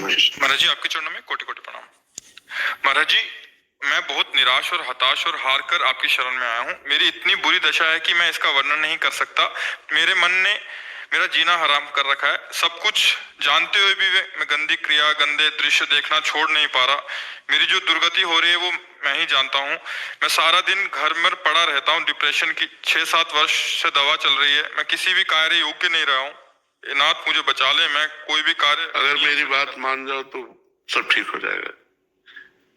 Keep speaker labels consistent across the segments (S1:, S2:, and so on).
S1: महाराज जी, आपके चरणों में कोटि कोटि प्रणाम। महाराज जी, मैं बहुत निराश और हताश और हार कर आपकी शरण में आया हूँ। मेरी इतनी बुरी दशा है कि मैं इसका वर्णन नहीं कर सकता। मेरे मन ने मेरा जीना हराम कर रखा है। सब कुछ जानते हुए भी मैं गंदी क्रिया, गंदे दृश्य देखना छोड़ नहीं पा रहा। मेरी जो दुर्गति हो रही है वो मैं ही जानता हूँ। मैं सारा दिन घर में पड़ा रहता हूँ। डिप्रेशन की 6-7 वर्ष से दवा चल रही है। मैं किसी भी कार्य योग्य नहीं रहा हूँ। नाथ मुझे बचा ले, मैं कोई भी कार्य।
S2: अगर मेरी बात मान जाओ तो सब ठीक हो जाएगा।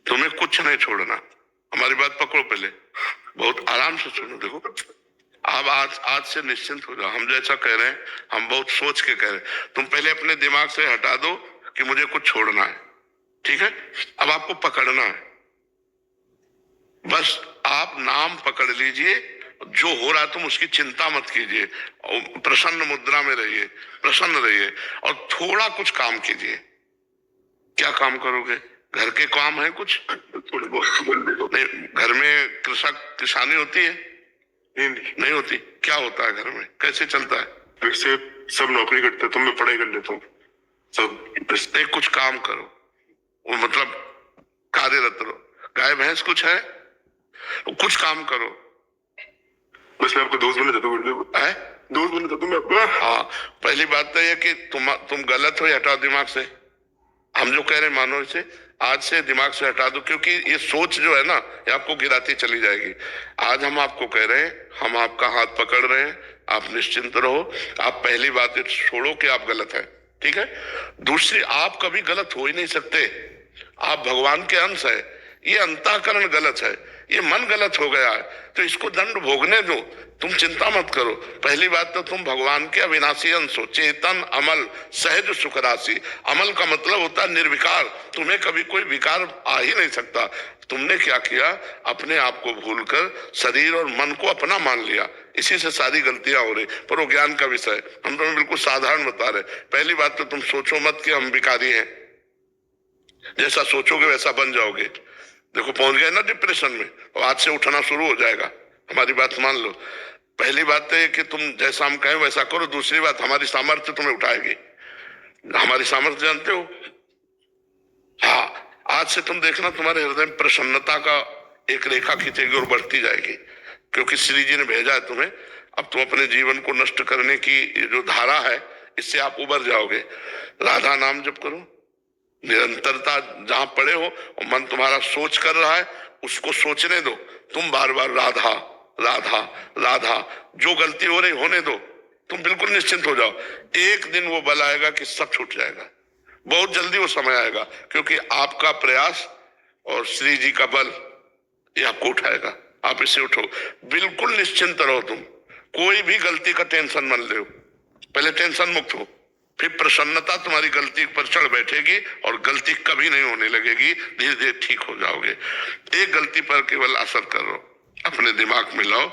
S2: तुम्हें कुछ नहीं छोड़ना। हमारी बात पकड़ो, पहले बहुत आराम से सुनो। देखो, आप आज से निश्चिंत हो जाओ। हम जैसा कह रहे हैं, हम बहुत सोच के कह रहे हैं। तुम पहले अपने दिमाग से हटा दो कि मुझे कुछ छोड़ना है, ठीक है? अब आपको पकड़ना है। बस आप नाम पकड़ लीजिए। जो हो रहा है तुम उसकी चिंता मत कीजिए और प्रसन्न मुद्रा में रहिए, प्रसन्न रहिए और थोड़ा कुछ काम कीजिए। क्या काम करोगे? घर के काम है कुछ? थोड़े बहुत नहीं। घर में किसानी होती है? नहीं होती। क्या होता है घर में? कैसे चलता है?
S3: वैसे सब नौकरी करते हैं तो मैं पढ़ाई कर लेता हूँ सब।
S2: एक कुछ काम करो, वो मतलब कार्यरत रहो। गाय भैंस कुछ है? कुछ काम करो।
S3: बस मैं आपको दोस्त बना देता हूँ। दोस्त बना देता हूँ मैं आपको।
S2: हाँ, पहली बात तो यह कि तुम गलत हो, हटाओ दिमाग से। हम जो कह रहे हैं मानो इसे, आज से दिमाग से हटा दो, क्योंकि ये सोच जो है ना, ये आपको गिराती चली जाएगी। आज हम आपको कह रहे हैं, हम आपका हाथ पकड़ रहे हैं, आप निश्चिंत रहो। आप पहली बात छोड़ो कि आप गलत हैं, ठीक है? दूसरी, आप कभी गलत हो ही नहीं सकते। आप भगवान के अंश है। ये अंतःकरण गलत है, ये मन गलत हो गया है, तो इसको दंड भोगने दो। तुम चिंता मत करो। पहली बात तो तुम भगवान के अविनाशी अंश हो, चेतन, अमल, सहज, सुख राशि। अमल का मतलब होता है निर्विकार। तुम्हें कभी कोई विकार आ ही नहीं सकता। तुमने क्या किया? अपने आप को भूलकर शरीर और मन को अपना मान लिया। इसी से सारी गलतियां हो रही। पर वो ज्ञान का विषय, हम तुम्हें बिल्कुल साधारण बता रहे। पहली बात तो तुम सोचो मत कि हम भिखारी हैं। जैसा सोचोगे वैसा बन जाओगे। देखो, पहुंच गए ना डिप्रेशन में, और आज से उठना शुरू हो जाएगा। हमारी बात मान लो। पहली बात तो है कि तुम जैसा हम कहें वैसा करो। दूसरी बात, हमारी सामर्थ्य तुम्हें उठाएगी। हमारी सामर्थ्य जानते हो? हाँ, आज से तुम देखना तुम्हारे हृदय में प्रसन्नता का एक रेखा खींचेगी और बढ़ती जाएगी, क्योंकि श्री जी ने भेजा है तुम्हें। अब तुम अपने जीवन को नष्ट करने की जो धारा है, इससे आप उबर जाओगे। राधा नाम जप करो, निरंतरता। जहां पड़े हो और मन तुम्हारा सोच कर रहा है, उसको सोचने दो। तुम बार बार राधा राधा राधा, जो गलती हो रही होने दो। तुम बिल्कुल निश्चिंत हो जाओ। एक दिन वो बल आएगा कि सब छूट जाएगा। बहुत जल्दी वो समय आएगा, क्योंकि आपका प्रयास और श्री जी का बल ये आपको उठाएगा। आप इससे उठो, बिल्कुल निश्चिंत रहो। तुम कोई भी गलती का टेंशन मत लो। पहले टेंशन मुक्त हो, फिर प्रसन्नता तुम्हारी गलती पर चढ़ बैठेगी और गलती कभी नहीं होने लगेगी। धीरे धीरे ठीक हो जाओगे। एक गलती पर केवल असर करो, अपने दिमाग में लाओ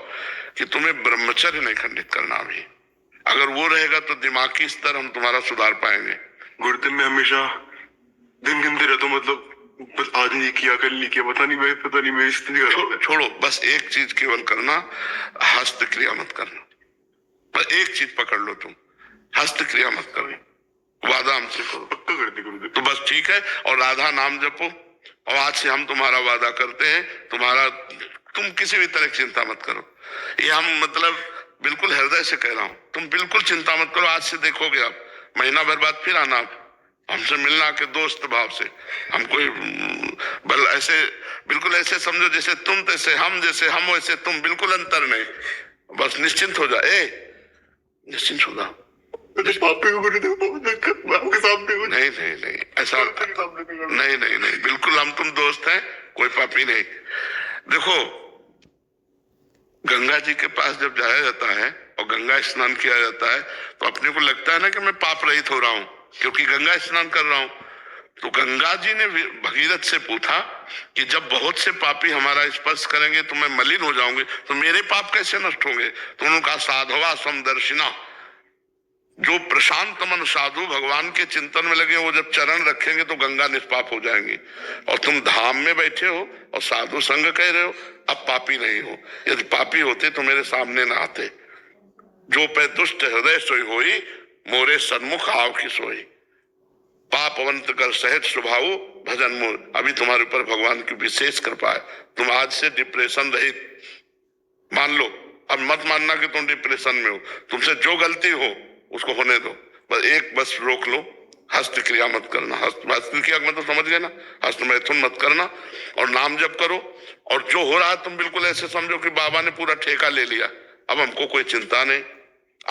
S2: कि तुम्हें ब्रह्मचर्य नहीं खंडित करना भी। अगर वो रहेगा तो दिमागी स्तर हम तुम्हारा सुधार पाएंगे।
S3: गुरुदेव, मैं हमेशा दिन गिनते रहता हूँ, मतलब बस आज नहीं किया, कल नहीं किया, पता नहीं मैं स्थिति
S2: छोड़ो। बस एक चीज केवल करना, हस्त क्रिया मत करना। बस एक चीज पकड़ लो, तुम हस्त क्रिया मत करो। वादा हमसे करो,
S3: पक्का कर दे गुरुदेव।
S2: तो बस ठीक है। और राधा नाम जपो। और आज से हम तुम्हारा वादा करते हैं, तुम किसी भी तरह की चिंता मत करो। ये हम मतलब बिल्कुल हृदय से कह रहा हूं। तुम बिल्कुल चिंता मत करो। आज से देखोगे आप, महीना भर बाद फिर आना हमसे मिलना के दोस्त भाव से। हम कोई बल ऐसे, बिल्कुल ऐसे समझो जैसे तुम तैसे हम, जैसे हम वैसे तुम, बिल्कुल अंतर नहीं। बस निश्चिंत हो जाए, निश्चिंत हो जाओ।
S3: आपके सामने
S2: नहीं नहीं नहीं, ऐसा नहीं नहीं नहीं, बिल्कुल हम तुम दोस्त हैं, कोई पापी नहीं। देखो, गंगा जी के पास जब जाया जाता है और गंगा स्नान किया जाता है, तो अपने को लगता है ना कि मैं पाप रहित हो रहा हूं, क्योंकि गंगा स्नान कर रहा हूं। तो गंगा जी ने भगीरथ से पूछा कि जब बहुत से पापी हमारा स्पर्श करेंगे तो मैं मलिन हो जाऊंगी, तो मेरे पाप कैसे नष्ट होंगे? तो उन्होंने कहा, साधवा समदर्शिना। जो प्रशांत मन साधु भगवान के चिंतन में लगे, वो जब चरण रखेंगे तो गंगा निष्पाप हो जाएंगी। और तुम धाम में बैठे हो और साधु संग कह रहे हो, अब पापी नहीं हो। यदि पापी होते तो मेरे सामने ना आते। जो पे दुष्ट हृदय सोई होई, मोरे सन्मुख आव की सोई। पापवंत कर सहज स्वभाव भजन मोर। अभी तुम्हारे ऊपर भगवान की विशेष कृपा है, तुम आज से डिप्रेशन रहित मान लो। अब मत मानना कि तुम डिप्रेशन में हो, तुमसे जो गलती हो उसको होने दो, बस रोक लो, हस्त क्रिया मत करना। हस्त क्रिया मतलब समझ गए ना, हस्त मैथुन मत करना, और नाम जप करो। और जो हो रहा है तुम बिल्कुल ऐसे समझो कि बाबा ने पूरा ठेका ले लिया, अब हमको कोई चिंता नहीं।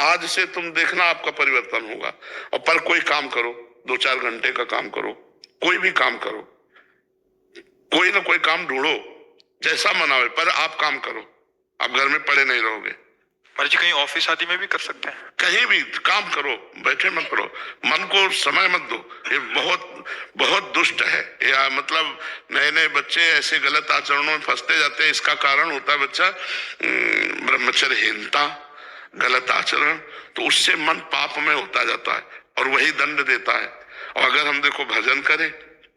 S2: आज से तुम देखना आपका परिवर्तन होगा। और पर कोई काम करो, 2-4 घंटे का काम करो, कोई भी काम करो, कोई ना कोई काम ढूंढो, जैसा मन आवे, पर आप काम करो, आप घर में पड़े नहीं रहोगे।
S1: महाराज जी कहीं ऑफिस आदि में भी कर सकते हैं?
S2: कहीं भी काम करो, बैठे मत करो, मन को समय मत दो। ये बहुत बहुत दुष्ट है। या मतलब नए नए बच्चे ऐसे गलत आचरणों में फंसते जाते हैं। इसका कारण होता है बच्चा ब्रह्मचर्यहीनता, गलत आचरण, तो उससे मन पाप में होता जाता है और वही दंड देता है। और अगर हम देखो भजन करें,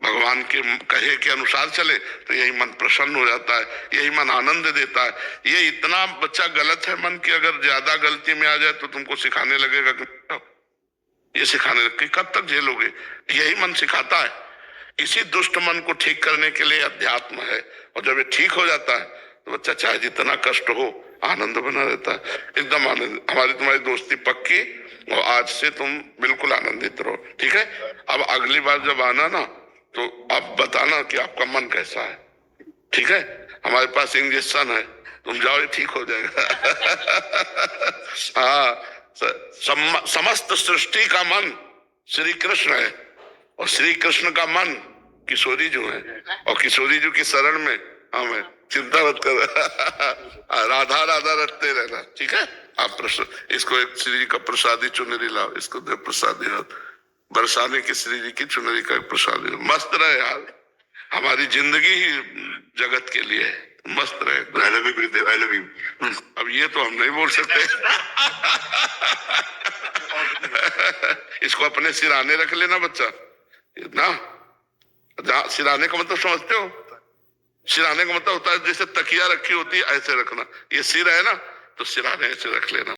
S2: भगवान के कहे के अनुसार चले, तो यही मन प्रसन्न हो जाता है, यही मन आनंद देता है। ये इतना बच्चा गलत है मन की, अगर ज्यादा गलती में आ जाए तो तुमको सिखाने लगेगा कि ये सिखाने लगे, कब तक झेलोगे? यही मन सिखाता है। इसी दुष्ट मन को ठीक करने के लिए अध्यात्म है। और जब ये ठीक हो जाता है तो बच्चा चाहे जितना कष्ट हो आनंद बना रहता है, एकदम आनंद। हमारी तुम्हारी दोस्ती पक्की, और आज से तुम बिल्कुल आनंदित रहो, ठीक है? अब अगली बार जब आना ना तो आप बताना कि आपका मन कैसा है, ठीक है? हमारे पास इंजेक्शन है, तुम जाओ, ये ठीक हो जाएगा। हाँ, समस्त सृष्टि का मन श्री कृष्ण है, और श्री कृष्ण का मन किशोरी जो है, और किशोरी जो की शरण में हम है। चिंता मत कर। राधा राधा रटते रहना, ठीक है? आप इसको एक श्री जी का प्रसादी चुनरी लाओ, इसको दे प्रसादी बरसाने की श्री जी की चुनरी का प्रसाद। मस्त रहे यार, हमारी जिंदगी ही जगत के लिए है, मस्त रहे।
S3: I love you, Gurudev, I love you.
S2: अब ये तो हम नहीं बोल सकते। इसको अपने सिराने रख लेना बच्चा, ना सिराने का मतलब समझते हो? सिराने का मतलब होता है जैसे तकिया रखी होती है, ऐसे रखना। ये सिर है ना, तो सिराने ऐसे रख लेना।